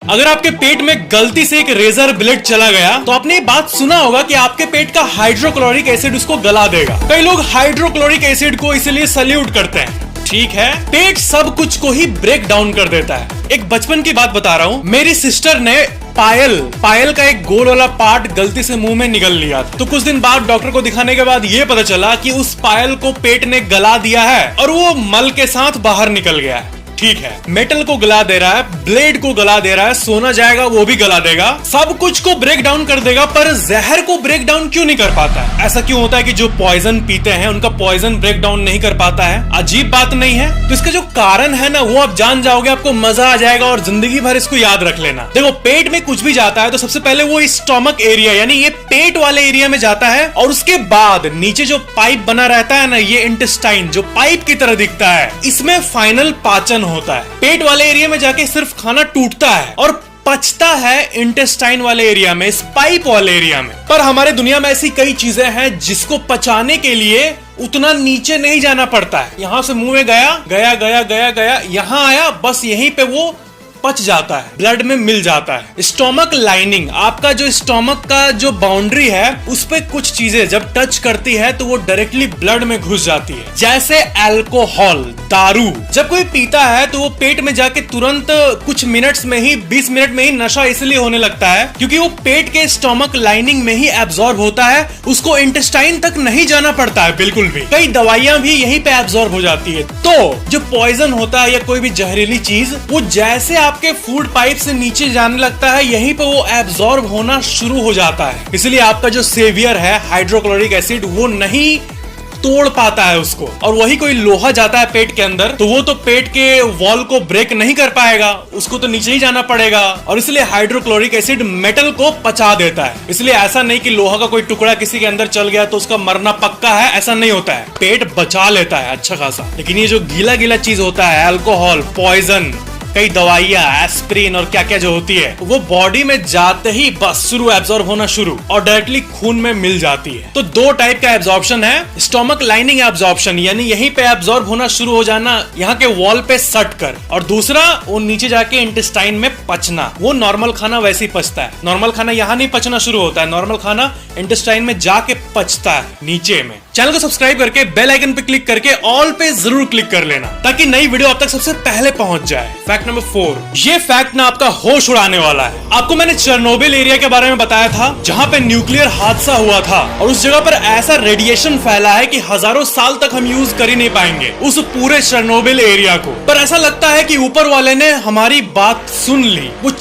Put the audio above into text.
अगर आपके पेट में गलती से एक रेजर ब्लेड चला गया तो आपने ये बात सुना होगा कि आपके पेट का हाइड्रोक्लोरिक एसिड उसको गला देगा। कई लोग हाइड्रोक्लोरिक एसिड को इसलिए सल्यूट करते हैं। ठीक है, पेट सब कुछ को ही ब्रेक डाउन कर देता है। एक बचपन की बात बता रहा हूँ। मेरी सिस्टर ने पायल का एक गोल वाला पार्ट गलती से मुंह में निगल लिया था। तो कुछ दिन बाद डॉक्टर को दिखाने के बाद ये पता चला कि उस पायल को पेट ने गला दिया है और वो मल के साथ बाहर निकल गया है। ठीक है, मेटल को गला दे रहा है, ब्लेड को गला दे रहा है, सोना जाएगा वो भी गला देगा, सब कुछ को ब्रेक डाउन कर देगा, पर जहर को ब्रेक डाउन क्यों नहीं कर पाता है? ऐसा क्यों होता है कि जो पॉइजन पीते हैं उनका पॉइजन ब्रेक डाउन नहीं कर पाता है? अजीब बात नहीं है? तो इसका जो कारण है ना वो आप जान जाओगे, आपको मजा आ जाएगा और जिंदगी भर इसको याद रख लेना। देखो, पेट में कुछ भी जाता है तो सबसे पहले वो स्टमक एरिया यानी ये पेट वाले एरिया में जाता है और उसके बाद नीचे जो पाइप बना रहता है ना, ये इंटेस्टाइन जो पाइप की तरह दिखता है, इसमें फाइनल पाचन होता है। पेट वाले एरिया में जाके सिर्फ खाना टूटता है और पचता है इंटेस्टाइन वाले एरिया में, इस पाइप वाले एरिया में। पर हमारे दुनिया में ऐसी कई चीजें हैं जिसको पचाने के लिए उतना नीचे नहीं जाना पड़ता है। यहां से मुंह में गया, यहां आया, बस यहीं पे वो पच जाता है, ब्लड में मिल जाता है। स्टोमक लाइनिंग, आपका जो स्टोमक का जो बाउंड्री है उस पे कुछ चीजें जब टच करती है तो वो डायरेक्टली ब्लड में घुस जाती है। जैसे अल्कोहल, दारू जब कोई पीता है तो वो पेट में जाके तुरंत कुछ मिनट्स में ही, 20 मिनट में ही नशा इसलिए होने लगता है क्योंकि वो पेट के स्टोमक लाइनिंग में ही एब्जॉर्ब होता है, उसको इंटेस्टाइन तक नहीं जाना पड़ता है बिल्कुल भी। कई दवाइयां भी यहीं पे एब्जॉर्ब हो जाती है। तो जो पॉइजन होता है या कोई भी जहरीली चीज, वो जैसे आपके फूड पाइप से नीचे जाने लगता है, यहीं पे वो एब्जॉर्ब होना शुरू हो जाता है। इसलिए आपका जो सेवियर है हाइड्रोक्लोरिक एसिड, वो नहीं तोड़ पाता है उसको, और वही कोई लोहा जाता है पेट के अंदर तो वो तो पेट के वॉल को ब्रेक नहीं कर पाएगा, उसको तो नीचे ही जाना पड़ेगा। और इसलिए हाइड्रोक्लोरिक एसिड मेटल को पचा देता है। इसलिए ऐसा नहीं कि लोहा का कोई टुकड़ा किसी के अंदर चल गया तो उसका मरना पक्का है, ऐसा नहीं होता है। पेट बचा लेता है अच्छा खासा। लेकिन ये जो गीला गीला चीज होता है, अल्कोहल, पॉइजन, कई दवाइयां, एस्प्रिन और क्या क्या जो होती है, वो बॉडी में जाते ही बस शुरू एब्जॉर्ब होना शुरू और डायरेक्टली खून में मिल जाती है। तो दो टाइप का एब्जॉर्प्शन है, स्टोमक लाइनिंग एब्जॉर्प्शन यानी यहीं पे एब्जॉर्ब होना शुरू हो जाना, यहाँ के वॉल पे सट कर, और दूसरा वो नीचे जाके इंटेस्टाइन में पचना। वो नॉर्मल खाना वैसे ही पचता है, नॉर्मल खाना यहाँ नहीं पचना शुरू होता है, नॉर्मल खाना इंटेस्टाइन में जाके पचता है नीचे में। चैनल को सब्सक्राइब करके बेल आइकन पे क्लिक करके ऑल पे जरूर क्लिक कर लेना ताकि नई वीडियो आप तक सबसे पहले पहुंच जाए। फैक्ट नंबर 4, ये फैक्ट ना आपका होश उड़ाने वाला है। आपको मैंने चेरनोबिल एरिया के बारे में बताया था जहां पे न्यूक्लियर हादसा हुआ था और उस जगह पर ऐसा रेडिएशन फैला है कि हजारों साल तक हम यूज कर ही नहीं पाएंगे उस पूरे चेरनोबिल एरिया को। पर ऐसा लगता है कि ऊपर वाले ने हमारी बात सुन ली, वो